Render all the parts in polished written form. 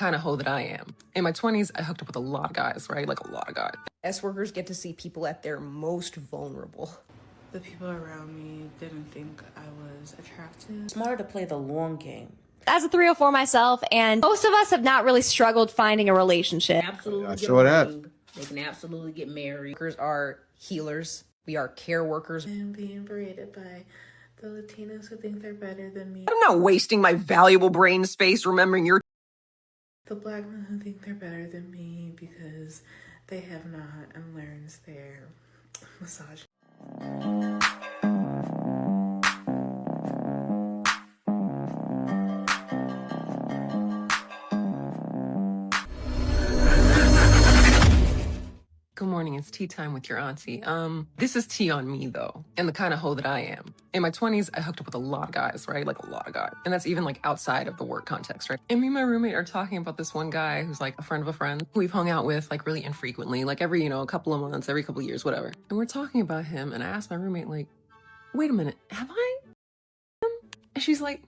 kind of hoe that I am. In my 20s, I hooked up with a lot of guys, right? Like a lot of guys. S workers get to see people at their most vulnerable. The people around me didn't think I was attractive. It's smarter to play the long game. As a 304 myself, and most of us have not really struggled finding a relationship. Absolutely get married. They can absolutely get married. Workers are healers. We are care workers. I'm being berated by the Latinos who think they're better than me. I'm not wasting my valuable brain space remembering your The black men who think they're better than me because they have not unlearned their misogyny. Good morning, it's tea time with your auntie. This is tea on me though, and the kind of hoe that I am. In my 20s, I hooked up with a lot of guys, right? Like a lot of guys. And that's even like outside of the work context, right? And me and my roommate are talking about this one guy who's like a friend of a friend who we've hung out with like really infrequently, like every, a couple of months, every couple of years, whatever. And we're talking about him, and I asked my roommate, like, wait a minute, have I him? And she's like,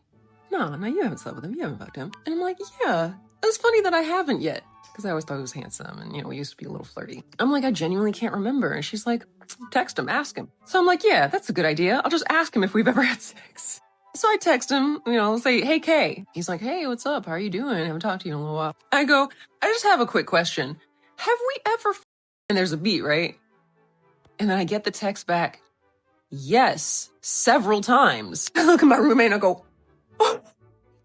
no, you haven't slept with him, you haven't fucked him. And I'm like, yeah, it's funny that I haven't yet. Because I always thought he was handsome and, we used to be a little flirty. I'm like, I genuinely can't remember. And she's like, text him, ask him. So I'm like, yeah, that's a good idea. I'll just ask him if we've ever had sex. So I text him, say, hey, Kay. He's like, hey, what's up? How are you doing? I haven't talked to you in a little while. I go, I just have a quick question. Have we ever and there's a beat, right? And then I get the text back, yes, several times. I look at my roommate and I go, oh.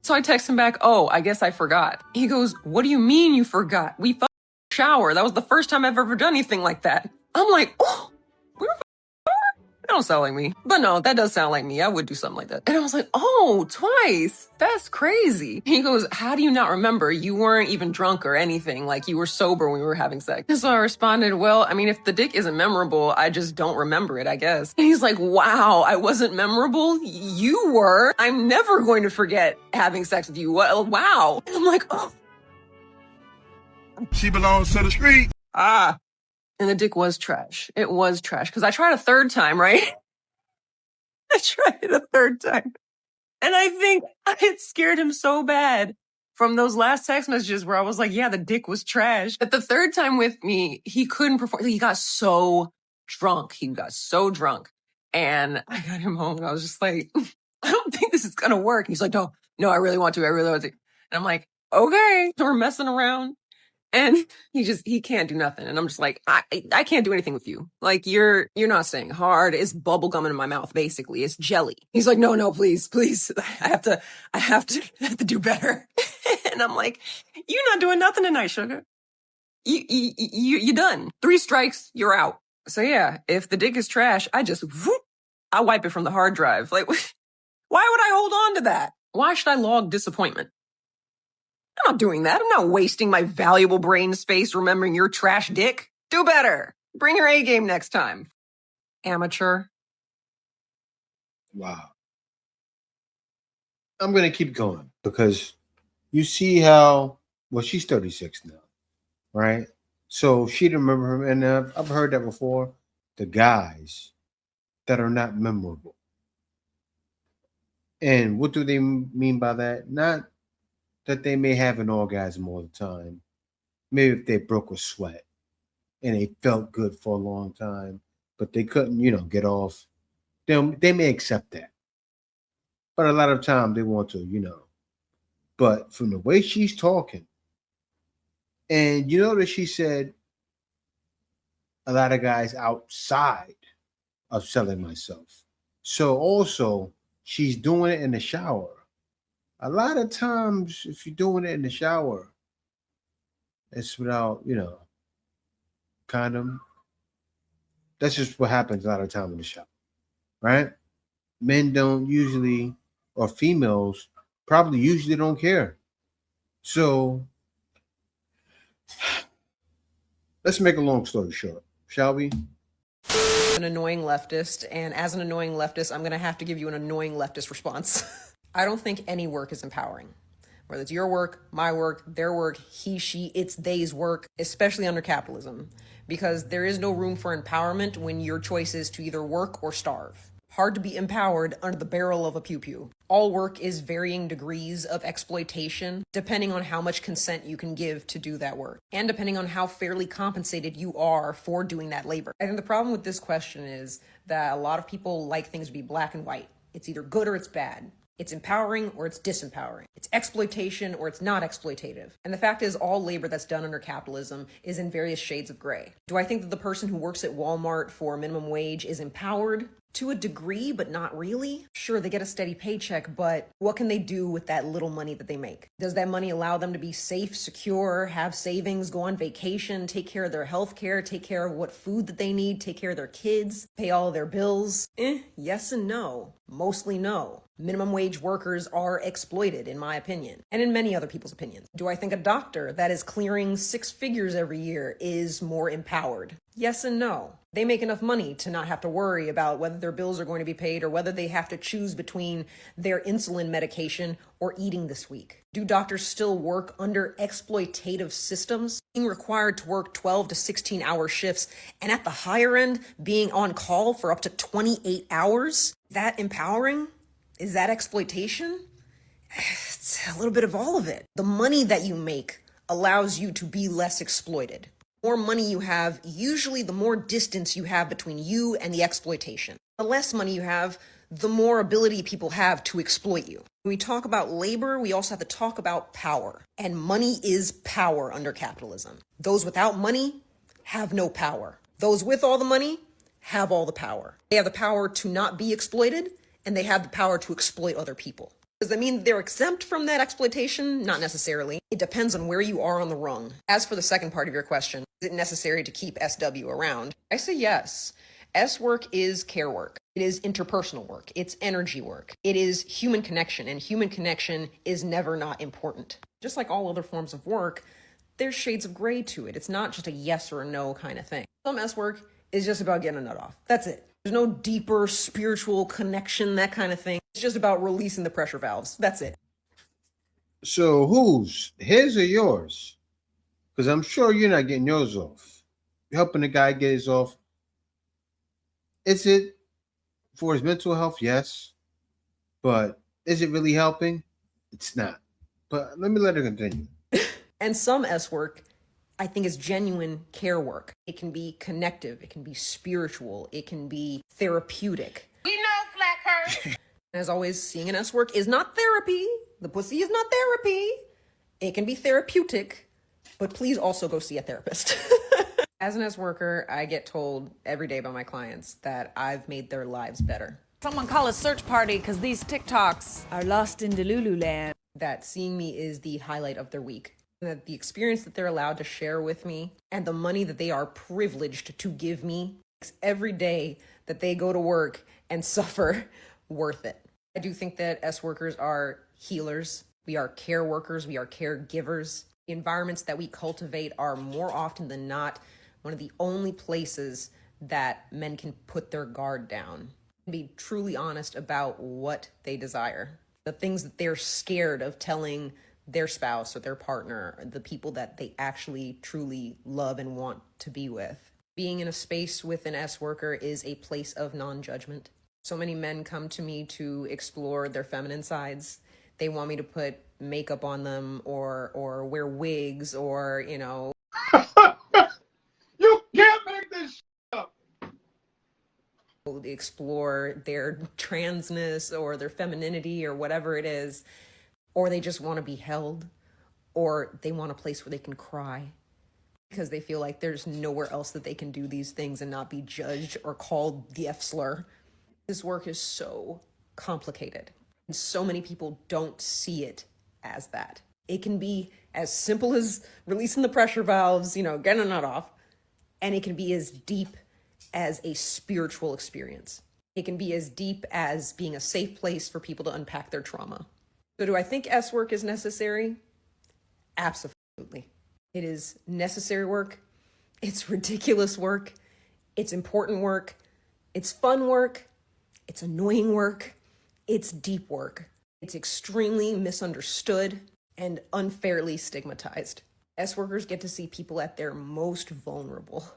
So I text him back, oh, I guess I forgot. He goes, what do you mean you forgot? We fucking shower. That was the first time I've ever done anything like that. I'm like, oh, we were that don't sound like me. But no, that does sound like me. I would do something like that. And I was like, oh, twice. That's crazy. He goes, how do you not remember? You weren't even drunk or anything. Like you were sober when we were having sex. And so I responded, well, I mean, if the dick isn't memorable, I just don't remember it, I guess. And he's like, wow, I wasn't memorable? You were. I'm never going to forget having sex with you. Wow. And I'm like, oh. She belongs to the street. Ah. And the dick was trash. It was trash. Because I tried a third time, right? I tried it a third time. And I think I had scared him so bad from those last text messages where I was like, yeah, the dick was trash. But the third time with me, he couldn't perform. He got so drunk. And I got him home and I was just like, I don't think this is going to work. He's like, no, I really want to. And I'm like, okay. So we're messing around. And he can't do nothing. And I'm just like, I can't do anything with you. Like, you're not staying hard. It's bubble gum in my mouth, basically. It's jelly. He's like, no, please. I have to do better. And I'm like, you're not doing nothing tonight, sugar. You done. 3 strikes, you're out. So yeah, if the dick is trash, I wipe it from the hard drive. Like, why would I hold on to that? Why should I log disappointment? I'm not doing that. I'm not wasting my valuable brain space remembering your trash dick. Do better. Bring your A game next time. Amateur. Wow. I'm going to keep going because you see how, she's 36 now, right? So she'd remember him. And I've heard that before. The guys that are not memorable. And what do they mean by that? Not that they may have an orgasm all the time. Maybe if they broke a sweat and they felt good for a long time, but they couldn't, get off. They may accept that. But a lot of time they want to, But from the way she's talking, and that she said a lot of guys outside of selling myself. So also she's doing it in the shower. A lot of times, if you're doing it in the shower, it's without, condom. That's just what happens a lot of time in the shower, right? Men don't usually, or females probably usually don't care. So let's make a long story short, shall we? An annoying leftist, and as an annoying leftist, I'm going to have to give you an annoying leftist response. I don't think any work is empowering. Whether it's your work, my work, their work, he, she, it's, they's work, especially under capitalism. Because there is no room for empowerment when your choice is to either work or starve. Hard to be empowered under the barrel of a pew-pew. All work is varying degrees of exploitation, depending on how much consent you can give to do that work, and depending on how fairly compensated you are for doing that labor. I think the problem with this question is that a lot of people like things to be black and white. It's either good or it's bad. It's empowering or it's disempowering. It's exploitation or it's not exploitative. And the fact is, all labor that's done under capitalism is in various shades of gray. Do I think that the person who works at Walmart for minimum wage is empowered? To a degree, but not really. Sure, they get a steady paycheck, but what can they do with that little money that they make? Does that money allow them to be safe, secure, have savings, go on vacation, take care of their health care, take care of what food that they need, take care of their kids, pay all of their bills? Yes and no. Mostly no. Minimum wage workers are exploited, in my opinion, and in many other people's opinions. Do I think a doctor that is clearing 6 figures every year is more empowered? Yes and no. They make enough money to not have to worry about whether their bills are going to be paid or whether they have to choose between their insulin medication or eating this week. Do doctors still work under exploitative systems, being required to work 12 to 16-hour shifts, and at the higher end, being on call for up to 28 hours? That empowering? Is that exploitation? It's a little bit of all of it. The money that you make allows you to be less exploited. The more money you have, usually the more distance you have between you and the exploitation. The less money you have, the more ability people have to exploit you. When we talk about labor, we also have to talk about power. And money is power under capitalism. Those without money have no power. Those with all the money have all the power. They have the power to not be exploited, and they have the power to exploit other people. Does that mean they're exempt from that exploitation? Not necessarily. It depends on where you are on the rung. As for the second part of your question, is it necessary to keep SW around? I say yes. S work is care work. It is interpersonal work. It's energy work. It is human connection, and human connection is never not important. Just like all other forms of work, there's shades of gray to it. It's not just a yes or a no kind of thing. Some S work is just about getting a nut off. That's it. There's no deeper spiritual connection, that kind of thing. It's just about releasing the pressure valves. That's it. So whose? His or yours? Because I'm sure you're not getting yours off. You're helping the guy get his off. Is it for his mental health? Yes. But is it really helping? It's not. But let me let her continue. And some S work, I think, is genuine care work. It can be connective. It can be spiritual. It can be therapeutic. We know, Flackhurst. As always, seeing an S work is not therapy. The pussy is not therapy. It can be therapeutic, but please also go see a therapist. As an S worker, I get told every day by my clients that I've made their lives better. Someone call a search party because these TikToks are lost in Delulu land. That seeing me is the highlight of their week. That the experience that they're allowed to share with me and the money that they are privileged to give me makes every day that they go to work and suffer worth it. I do think that S workers are healers. We are care workers. We are caregivers. The environments that we cultivate are more often than not one of the only places that men can put their guard down and be truly honest about what they desire, the things that they're scared of telling their spouse or their partner, the people that they actually truly love and want to be with. Being in a space with an S worker is a place of non-judgment. So many men come to me to explore their feminine sides. They want me to put makeup on them or wear wigs or, you know. You can't make this up. Explore their transness or their femininity or whatever it is. Or they just want to be held, or they want a place where they can cry because they feel like there's nowhere else that they can do these things and not be judged or called the F slur. This work is so complicated, and so many people don't see it as that. It can be as simple as releasing the pressure valves, you know, getting a nut off, and it can be as deep as a spiritual experience. It can be as deep as being a safe place for people to unpack their trauma. So do I think S work is necessary? Absolutely. It is necessary work. It's ridiculous work. It's important work. It's fun work. It's annoying work. It's deep work. It's extremely misunderstood and unfairly stigmatized. S workers get to see people at their most vulnerable.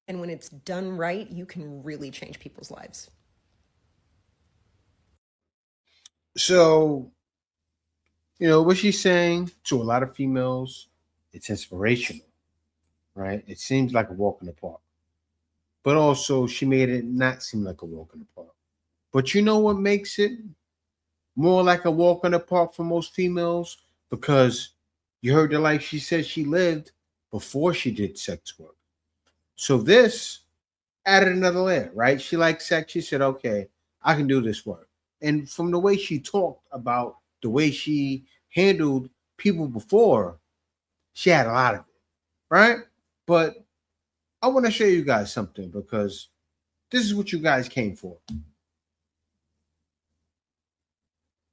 And when it's done right, you can really change people's lives. So, what she's saying to a lot of females, it's inspirational, right? It seems like a walk in the park. But also, she made it not seem like a walk in the park. But you know what makes it more like a walk in the park for most females? Because you heard the life she said she lived before she did sex work. So this added another layer, right? She liked sex. She said, okay, I can do this work. And from the way she talked about the way she handled people before, she had a lot of it, right? But I want to show you guys something because this is what you guys came for.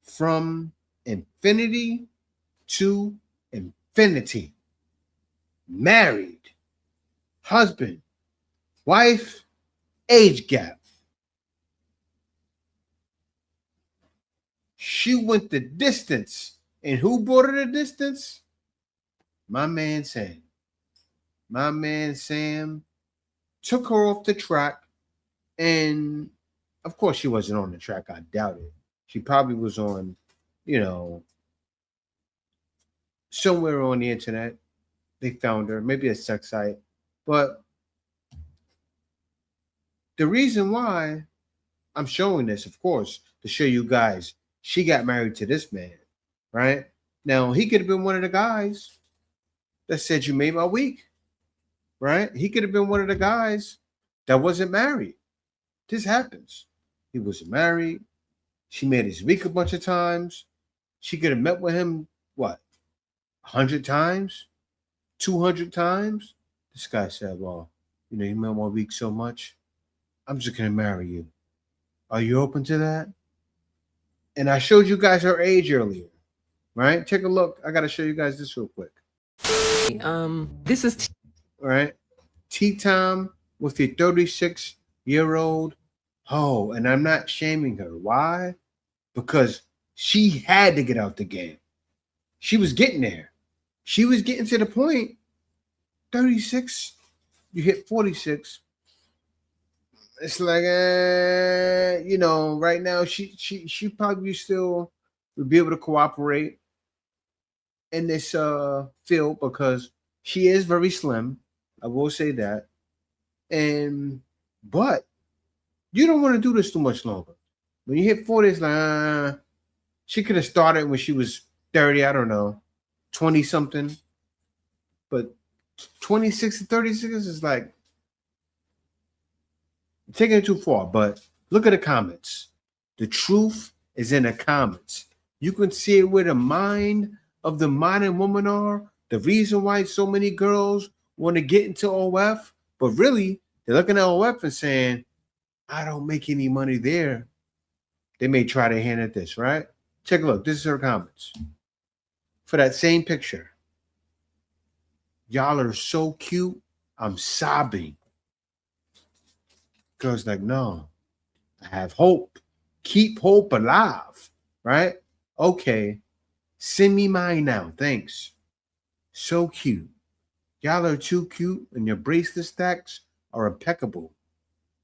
From infinity to infinity. Married, husband, wife, age gap. She went the distance. And who brought her the distance? My man Sam. My man Sam took her off the track. And of course, she wasn't on the track. I doubt it. She probably was on, somewhere on the internet. They found her, maybe a sex site. But the reason why I'm showing this, of course, to show you guys, she got married to this man, right? Now, he could have been one of the guys that said, you made my week, right? He could have been one of the guys that wasn't married. This happens. He wasn't married. She made his week a bunch of times. She could have met with him, 100 times? 200 times? This guy said, well, you made my week so much, I'm just going to marry you. Are you open to that? And I showed you guys her age earlier, right? Take a look. I got to show you guys this real quick. This is All right. Tea time with your 36-year-old. Oh, and I'm not shaming her. Why? Because she had to get out the game. She was getting there. She was getting to the point. 36, you hit 46. It's like, right now she probably still would be able to cooperate in this field because she is very slim. I will say that. But you don't want to do this too much longer. When you hit 40, it's like, she could have started when she was 30, I don't know, 20 something. But 26 to 36 is like taking it too far. But look at the comments. The truth is in the comments. You can see it where the mind of the modern woman are. The reason why so many girls want to get into OF, but really they're looking at OF and saying, I don't make any money there. They may try their hand at this, right? Take a look. This is her comments. For that same picture. Y'all are so cute. I'm sobbing. Girls like, no, I have hope. Keep hope alive, right? Okay. Send me mine now. Thanks. So cute. Y'all are too cute, and your bracelet stacks are impeccable.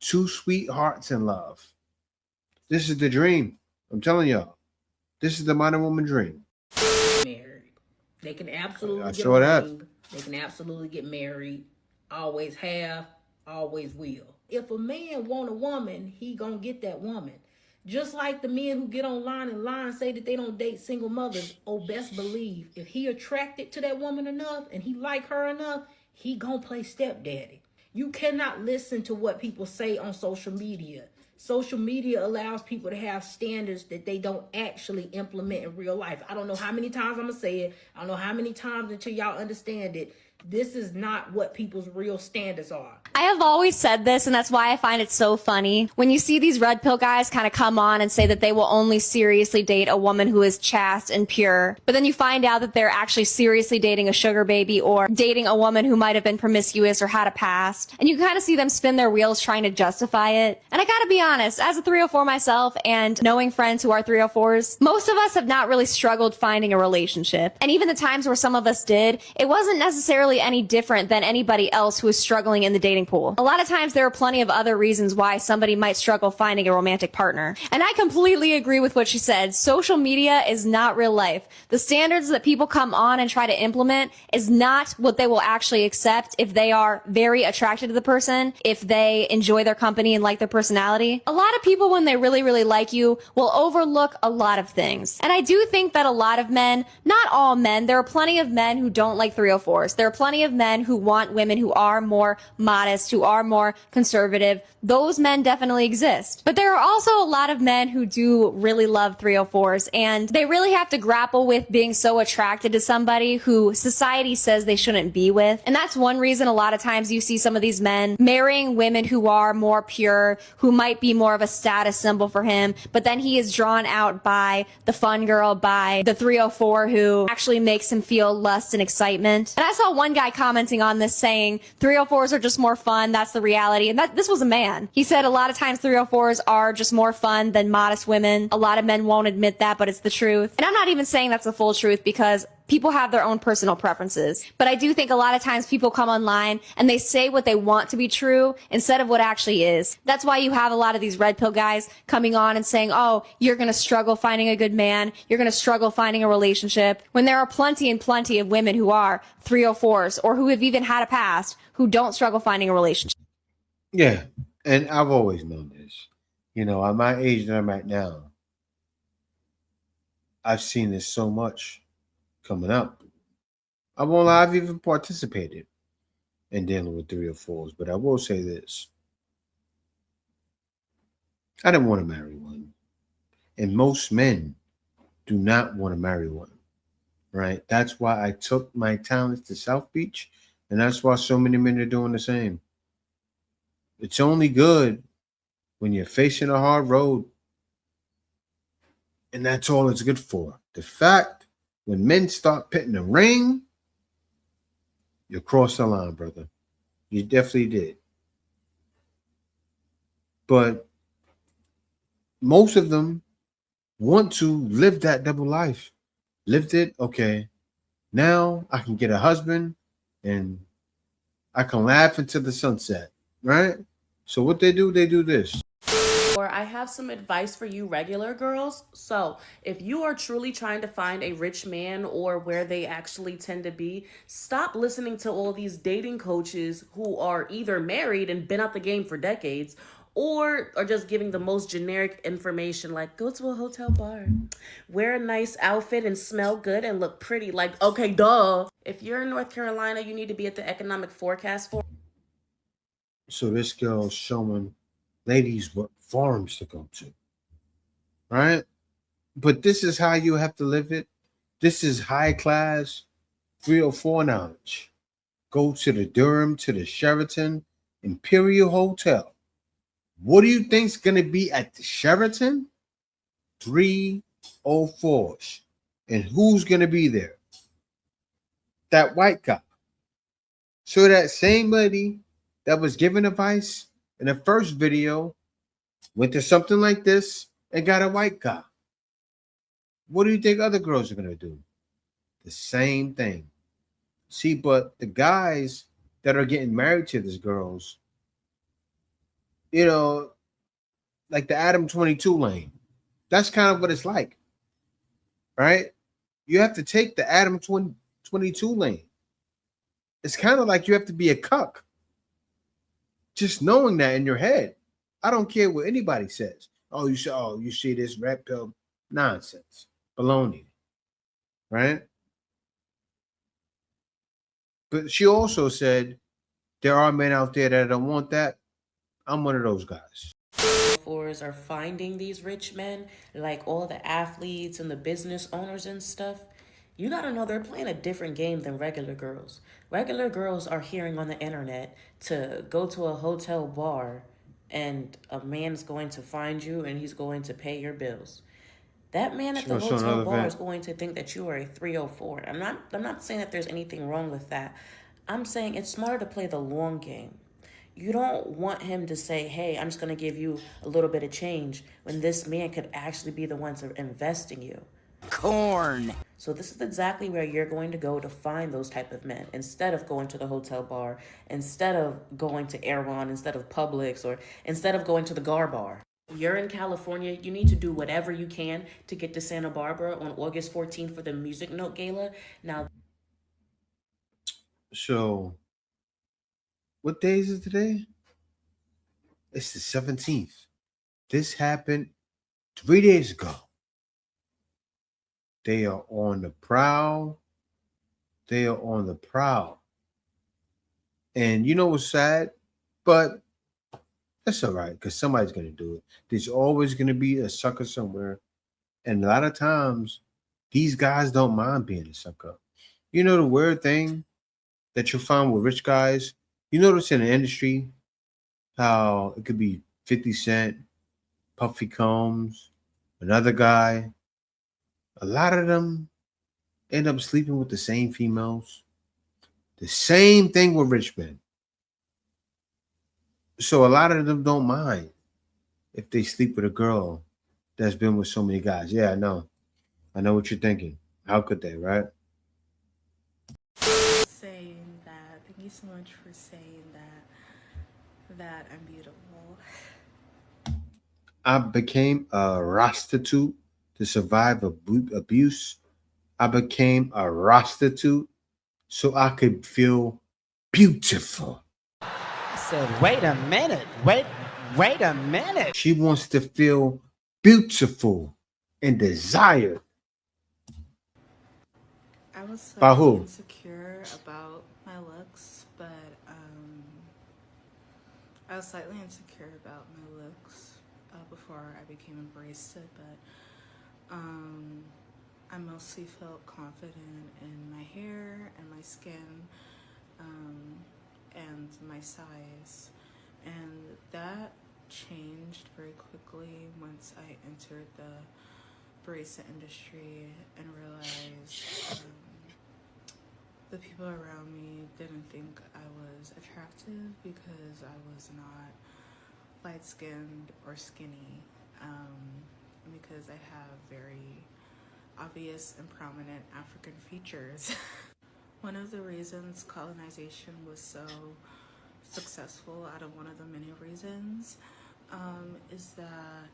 Two sweethearts in love. This is the dream. I'm telling y'all. This is the modern woman dream. Married. They can absolutely I get saw that. married. They can absolutely get married. Always have, always will. If a man want a woman, he gonna get that woman. Just like the men who get online and lie and say that they don't date single mothers, best believe if he attracted to that woman enough and he like her enough, he gonna play stepdaddy. You cannot listen to what people say on social media. Social media allows people to have standards that they don't actually implement in real life. I don't know how many times I'm gonna say it. I don't know how many times until y'all understand it. This is not what people's real standards are. I have always said this, and that's why I find it so funny. When you see these red pill guys kind of come on and say that they will only seriously date a woman who is chaste and pure, but then you find out that they're actually seriously dating a sugar baby or dating a woman who might have been promiscuous or had a past, and you kind of see them spin their wheels trying to justify it. And I gotta be honest, as a 304 myself and knowing friends who are 304s, most of us have not really struggled finding a relationship. And even the times where some of us did, it wasn't necessarily necessarily any different than anybody else who is struggling in the dating pool. A lot of times there are plenty of other reasons why somebody might struggle finding a romantic partner. And I completely agree with what she said. Social media is not real life. The standards that people come on and try to implement is not what they will actually accept if they are very attracted to the person, if they enjoy their company and like their personality. A lot of people, when they really, really like you, will overlook a lot of things. And I do think that a lot of men, not all men, there are plenty of men who don't like 304s. There are plenty of men who want women who are more modest, who are more conservative. Those men definitely exist. But there are also a lot of men who do really love 304s, and they really have to grapple with being so attracted to somebody who society says they shouldn't be with. And that's one reason a lot of times you see some of these men marrying women who are more pure, who might be more of a status symbol for him, but then he is drawn out by the fun girl, by the 304 who actually makes him feel lust and excitement. And I saw one guy commenting on this saying 304s are just more fun, that's the reality. And this was a man. He said a lot of times 304s are just more fun than modest women. A lot of men won't admit that, but it's the truth. And I'm not even saying that's the full truth, because people have their own personal preferences. But I do think a lot of times people come online and they say what they want to be true instead of what actually is. That's why you have a lot of these red pill guys coming on and saying, oh, you're going to struggle finding a good man. You're going to struggle finding a relationship. When there are plenty and plenty of women who are 304s or who have even had a past who don't struggle finding a relationship. Yeah. And I've always known this. You know, at my age that I'm at now, I've seen this so much coming up. I won't lie, I've even participated in dealing with 304s, but I will say this. I didn't want to marry one. And most men do not want to marry one, right? That's why I took my talents to South Beach, and that's why so many men are doing the same. It's only good when you're facing a hard road, and that's all it's good for. The fact when men start putting a ring, you crossed the line, brother. You definitely did. But most of them want to live that double life. Lived it, okay. Now I can get a husband and I can laugh into the sunset, right? So what they do this. Or I have some advice for you regular girls. So if you are truly trying to find a rich man or where they actually tend to be, stop listening to all these dating coaches who are either married and been out the game for decades or are just giving the most generic information like go to a hotel bar, wear a nice outfit and smell good and look pretty. Like, okay, duh. If you're in North Carolina, you need to be at the economic forecast for. So this girl's showing ladies what farms to go to, right? But this is how you have to live it. This is high class 304 knowledge. Go to the Durham, to the Sheraton Imperial Hotel. What do you think's going to be at the Sheraton? 304s. And who's going to be there? That white guy. So that same lady that was giving advice in the first video went to something like this and got a white guy. What do you think other girls are going to do? The same thing. See, but the guys that are getting married to these girls, you know, like the Adam 22 lane, that's kind of what it's like, right? You have to take the Adam 22 lane. It's kind of like you have to be a cuck. Just knowing that in your head. I don't care what anybody says. Oh, you see this red pill nonsense. Baloney. Right? But she also said there are men out there that don't want that. I'm one of those guys. Fours are finding these rich men, like all the athletes and the business owners and stuff. You gotta know they're playing a different game than regular girls. Regular girls are hearing on the internet to go to a hotel bar and a man's going to find you and he's going to pay your bills. That man at the hotel bar is going to think that you are a 304. I'm not saying that there's anything wrong with that. I'm saying it's smarter to play the long game. You don't want him to say, hey, I'm just going to give you a little bit of change when this man could actually be the one to invest in you. Corn. So this is exactly where you're going to go to find those type of men instead of going to the hotel bar, instead of going to Erewhon, instead of Publix, or instead of going to the Gar Bar. You're in California, you need to do whatever you can to get to Santa Barbara on August 14th for the Music Note Gala. Now, So, what day is it today? It's the 17th. This happened 3 days ago. They are on the prowl. They are on the prowl. And you know what's sad? But that's all right, because somebody's going to do it. There's always going to be a sucker somewhere. And a lot of times, these guys don't mind being a sucker. You know the weird thing that you'll find with rich guys? You notice in the industry how it could be 50 Cent, Puffy Combs, another guy. A lot of them end up sleeping with the same females. The same thing with rich men. So a lot of them don't mind if they sleep with a girl that's been with so many guys. Yeah, I know. I know what you're thinking. How could they, right? Saying that, thank you so much for saying that I'm beautiful. I became a prostitute to survive abuse. I became a prostitute so I could feel beautiful. I said, wait a minute. Wait a minute. She wants to feel beautiful and desired. I was By slightly who? insecure about my looks, but I was slightly insecure about my looks before I became a barista, but I mostly felt confident in my hair and my skin and my size, and that changed very quickly once I entered the barista industry and realized the people around me didn't think I was attractive because I was not light-skinned or skinny, because I have very obvious and prominent African features. One of the reasons colonization was so successful, out of one of the many reasons, is that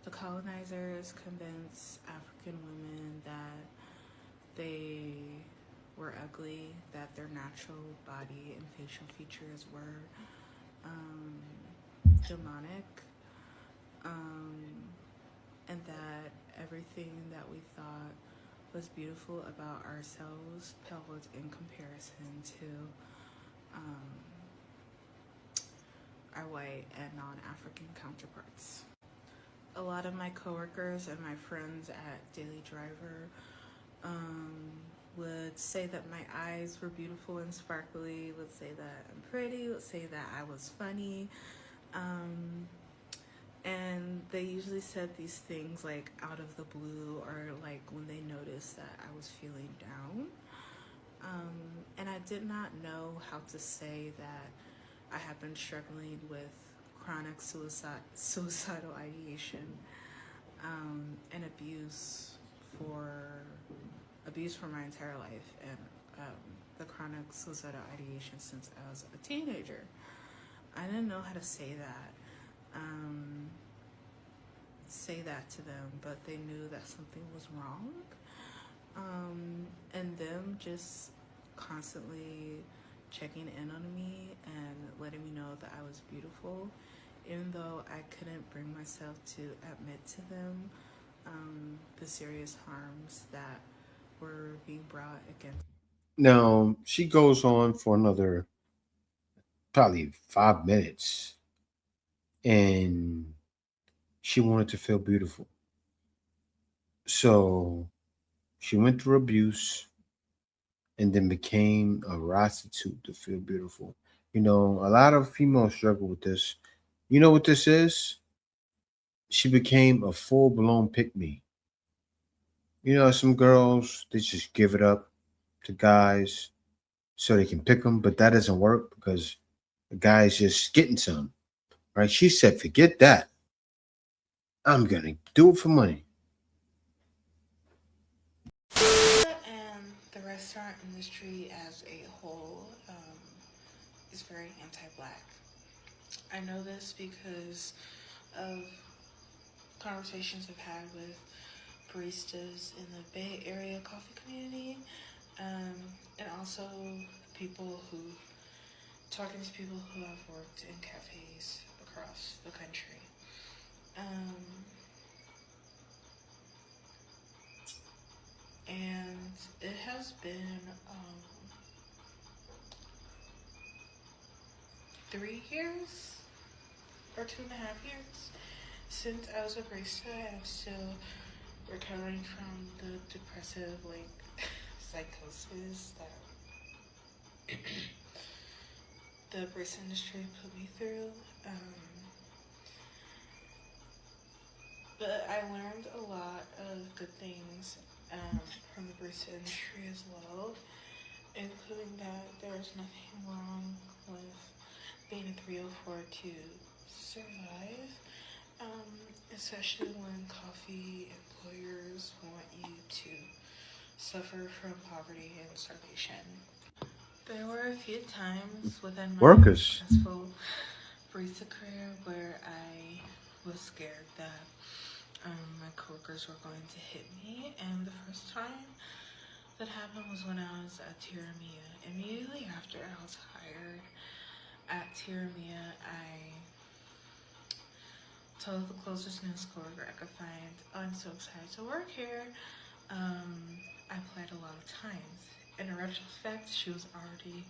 the colonizers convinced African women that they were ugly, that their natural body and facial features were demonic, and that everything that we thought was beautiful about ourselves paled in comparison to our white and non-African counterparts. A lot of my coworkers and my friends at Daily Driver would say that my eyes were beautiful and sparkly, would say that I'm pretty, would say that I was funny. And they usually said these things like out of the blue, or like when they noticed that I was feeling down. And I did not know how to say that I have been struggling with chronic suicidal ideation and abuse for my entire life, and the chronic suicidal ideation since I was a teenager. I didn't know how to say that to them, but they knew that something was wrong. And them just constantly checking in on me and letting me know that I was beautiful, even though I couldn't bring myself to admit to them the serious harms that were being brought against. Now, she goes on for another probably 5 minutes, and she wanted to feel beautiful. So she went through abuse and then became a prostitute to feel beautiful. You know, a lot of females struggle with this. You know what this is? She became a full-blown pick-me. You know, some girls, they just give it up to guys so they can pick them, but that doesn't work because the guy's just getting some, right? She said, forget that. I'm going to do it for money. industry as a whole is very anti-black. I know this because of conversations I've had with baristas in the Bay Area coffee community, and also talking to people who have worked in cafes across the country. And it has been 3 years or 2.5 years since I was a barista. I'm still recovering from the depressive psychosis that the barista industry put me through. But I learned a lot of good things from the barista industry as well, including that there's nothing wrong with being a 304 to survive, especially when coffee employers want you to suffer from poverty and starvation. There were a few times within my successful barista career where I was scared that my coworkers were going to hit me, and the first time that happened was when I was at Tira Mia. Immediately after I was hired at Tira Mia, I told the closest news coworker I could find, "Oh, I'm so excited to work here." I applied a lot of times. In retrospect, she was already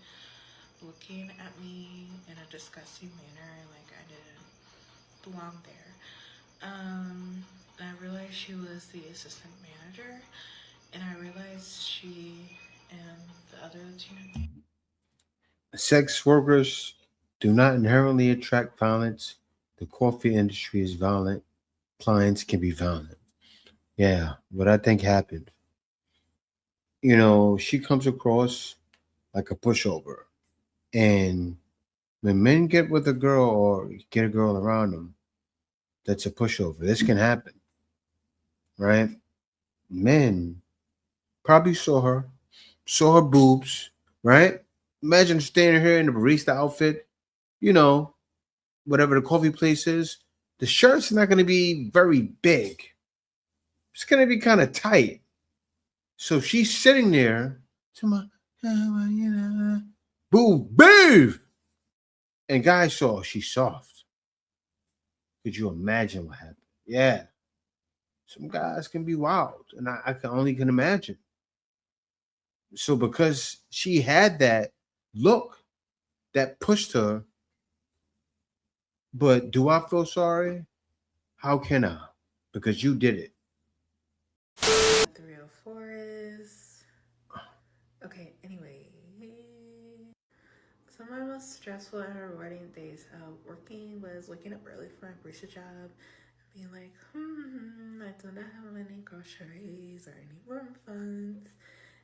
looking at me in a disgusting manner, like I didn't belong there. And I realized she was the assistant manager, and I realized she and the other Latina. Sex workers do not inherently attract violence. The coffee industry is violent. Clients can be violent. Yeah, what I think happened. She comes across like a pushover. And when men get with a girl or get a girl around them, that's a pushover. This can happen, right? Men probably saw her boobs, right? Imagine standing here in the barista outfit, whatever the coffee place is. The shirt's not going to be very big. It's going to be kind of tight. So she's sitting there, boob. And guys saw she's soft. Could you imagine what happened? Yeah. Some guys can be wild, and I can only imagine. So because she had that look that pushed her, but do I feel sorry? How can I? Because you did it. 304 is okay. Anyway, some of my most stressful and rewarding days of working was waking up early for my barista job, being like, I do not have any groceries or any room funds,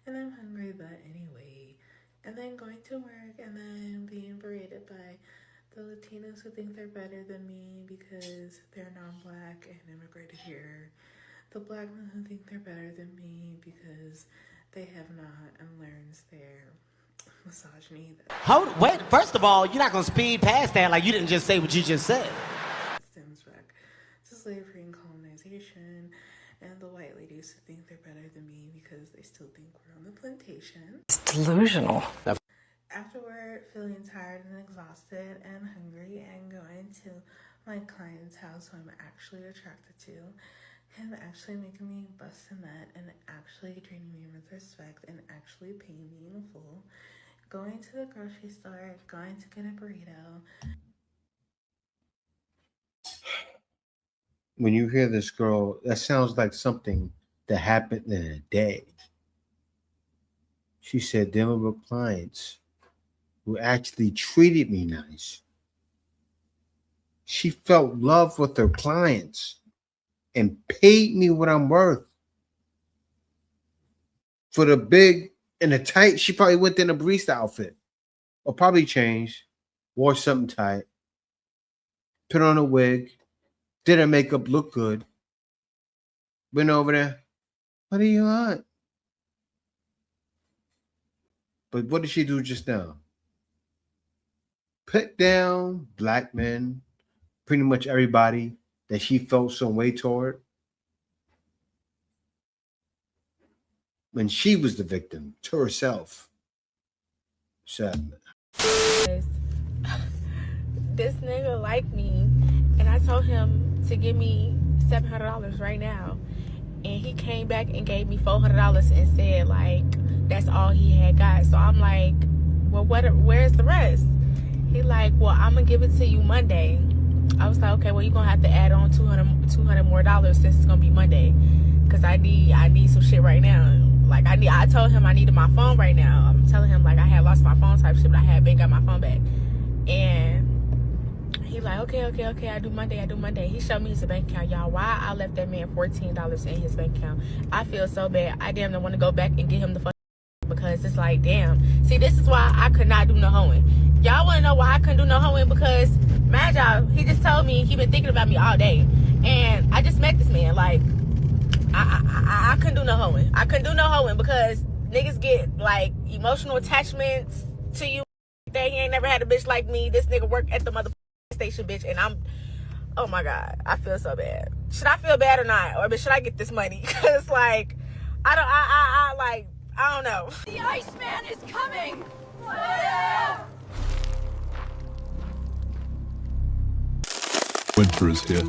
and I'm hungry, but anyway. And then going to work and then being berated by the Latinos who think they're better than me because they're non-black and immigrated here. The black men who think they're better than me because they have not unlearned their misogyny. Wait, first of all, you're not going to speed past that like you didn't just say what you just said. Stems back to slavery and colonization, and the white ladies who think they're better than me because they still think we're on the plantation. It's delusional. Afterward, feeling tired and exhausted and hungry, and going to my client's house who I'm actually attracted to, him actually making me bust a nut and actually treating me with respect and actually paying me in full, going to the grocery store, going to get a burrito. When you hear this girl, that sounds like something that happened in a day. She said dealing with clients who actually treated me nice. She felt love with her clients and paid me what I'm worth. For the big and the tight, she probably went in a barista outfit or probably changed, wore something tight, put on a wig, did her makeup look good, went over there. What do you want? But what did she do just now? Put down black men, pretty much everybody that she felt some way toward. When she was the victim to herself. Sad. This nigga liked me, and I told him to give me $700 right now, and he came back and gave me $400 and said like that's all he had got. So I'm like, well, where's the rest? He like, well, I'm gonna give it to you Monday. I was like, okay, well, you're gonna have to add on $200 more since it's gonna be Monday, because I need some shit right now. Like I told him I needed my phone right now. I'm telling him like I had lost my phone type shit, but I had been got my phone back. And he like, okay, I do Monday. He showed me his bank account, y'all. Why I left that man $14 in his bank account? I feel so bad. I damn near want to go back and get him the fuck, because it's like, damn. See, this is why I could not do no hoeing. Y'all want to know why I couldn't do no hoeing? Because my job, he just told me he been thinking about me all day, and I just met this man. Like, I couldn't do no hoeing. I couldn't do no hoeing because niggas get like emotional attachments to you. He ain't never had a bitch like me. This nigga work at the mother station, bitch, and oh my God, I feel so bad. Should I feel bad or not? Or should I get this money? Cause like, I don't know. The Iceman is coming! Winter is here.